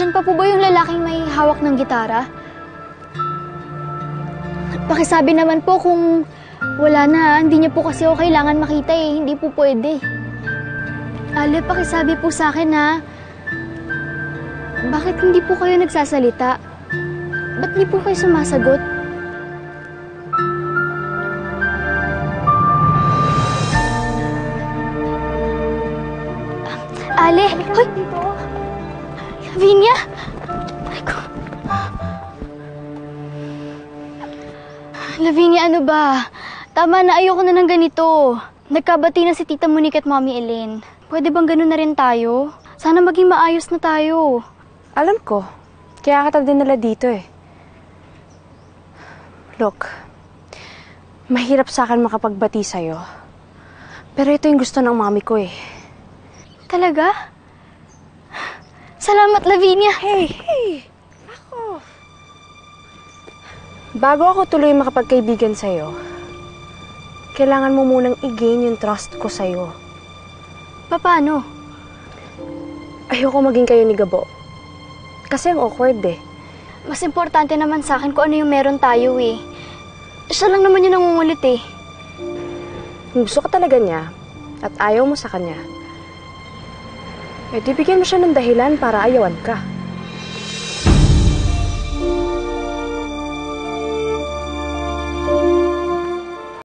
Nandiyan pa po ba yung lalaking may hawak ng gitara? Pakisabi naman po kung wala na. Hindi niya po kasi ako kailangan makita eh. Hindi po pwede. Ale, pakisabi po sa akin ha. Bakit hindi po kayo nagsasalita? Ba't hindi po kayo sumasagot? Ale! Hoy! Lavinia! Ay ko. Lavinia, ano ba? Tama na, ayoko na ng ganito. Nagkabati na si Tita Monique at Mommy Elaine. Pwede bang ganun na rin tayo? Sana maging maayos na tayo. Alam ko. Kaya kita dinala dito eh. Look, mahirap sa akin makapagbati sa'yo. Pero ito yung gusto ng mami ko eh. Talaga? Salamat, Lavinia. Hey! Ako! Bago ako tuloy makapagkaibigan sa'yo, kailangan mo munang i-gain yung trust ko sa'yo. Paano? Ayoko maging kayo ni Gabo. Kasi ang awkward eh. Mas importante naman sa akin kung ano yung meron tayo eh. Siya lang naman yung nangungulit eh. Kung gusto ka talaga niya, at ayaw mo sa kanya, eh di bigyan mo siya ng dahilan para ayawan ka.